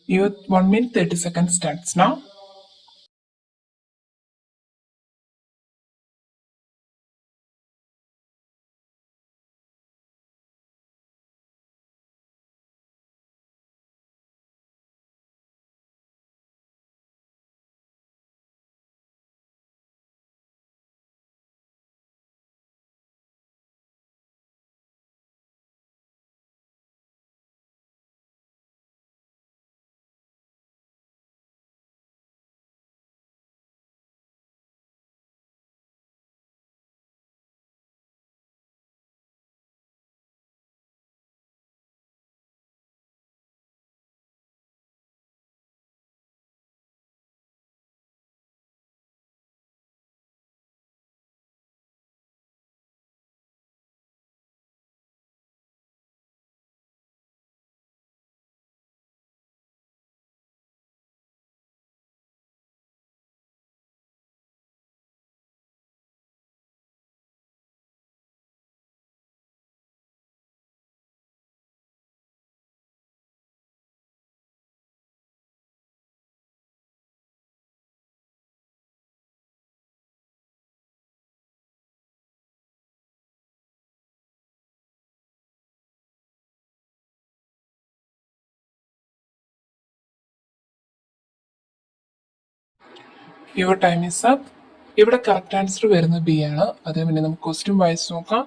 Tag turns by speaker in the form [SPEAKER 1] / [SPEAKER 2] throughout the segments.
[SPEAKER 1] Your 1 minute 30 seconds starts now. Your time is up. ഇവിടെ correct answer വരുന്നത് B ആണ്. അതേപോലെ നമുക്ക് ക്വസ്റ്റ്യൻ വായിച്ചു നോക്കാം.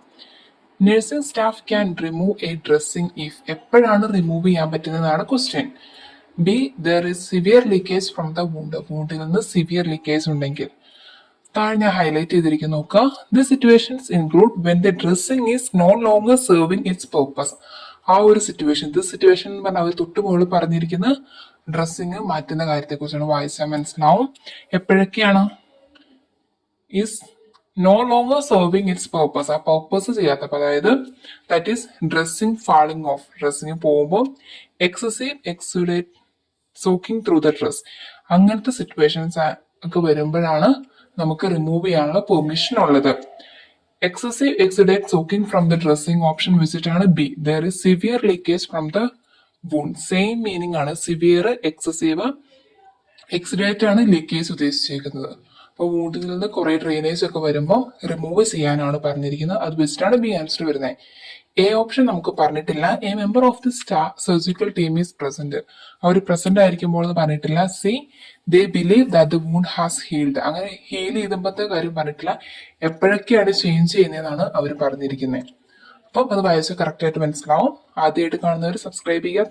[SPEAKER 1] Nursing staff can remove a dressing if എപ്പോഴാണ് റിമൂവ് ചെയ്യാൻ പറ്റുന്നതാണ് question. B there is severe leakage from the wound. വൂണ്ടിൽ നിന്ന് സിവിയർ ലീക്കേജ് ഉണ്ടെങ്കിൽ. താഴെ ഞാൻ ഹൈലൈറ്റ് ചെയ്തിരിക്കുന്നു നോക്കുക. The situations include when the dressing is no longer serving its purpose. ആ ഒരു സിറ്റുവേഷൻ, ദി സിറ്റുവേഷൻ എന്ന് പറഞ്ഞാൽ അവർ തൊട്ട് മുകളിൽ പറഞ്ഞിരിക്കുന്ന ഡ്രസ്സിങ് മാറ്റുന്ന കാര്യത്തെക്കുറിച്ചാണ്. വായിച്ചാൽ മനസ്സിലാവും. എപ്പോഴൊക്കെയാണ് is no longer serving its purpose, ആ പർപ്പസ് ചെയ്യാത്തപ്പോൾ, അതായത് that is dressing falling off, dressing പോകുമ്പോൾ excessive exudate soaking through the dress, അങ്ങനത്തെ സിറ്റുവേഷൻസ് ഒക്കെ വരുമ്പോഴാണ് നമുക്ക് റിമൂവ് ചെയ്യാനുള്ള പെർമിഷൻ ഉള്ളത്. Excessive exudate soaking from the dressing option വെച്ചിട്ടാണ് B. There is severe leakage from the wound. Same meaning ആണ്. Severe, excessive, exudate ആണ് ലീക്കേജ് ഉദ്ദേശിച്ചിരിക്കുന്നത്. അപ്പോൾ വൂണ്ടിൽ നിന്ന് കുറെ ഡ്രെയിനേജ് ഒക്കെ വരുമ്പോൾ റിമൂവ് ചെയ്യാനാണ് പറഞ്ഞിരിക്കുന്നത്. അത് വെച്ചിട്ടാണ് ബി ആൻസർ വരുന്നത്. എ ഓപ്ഷൻ നമുക്ക് പറഞ്ഞിട്ടില്ല. A member of the surgical team is present. അവർ പ്രസന്റ് ആയിരിക്കുമ്പോൾ എന്ന് പറഞ്ഞിട്ടില്ല. C they believe that the wound has healed. അങ്ങനെ ഹീൽ ചെയ്തപ്പോഴത്തെ കാര്യം പറഞ്ഞിട്ടില്ല. എപ്പോഴൊക്കെയാണ് ചേഞ്ച് ചെയ്യുന്നതെന്നാണ് അവർ പറഞ്ഞിരിക്കുന്നത്. അപ്പം അത് വായിച്ച് കറക്റ്റ് ആയിട്ട് മനസ്സിലാവും. ആദ്യമായിട്ട് കാണുന്നവർ സബ്സ്ക്രൈബ് ചെയ്യുക.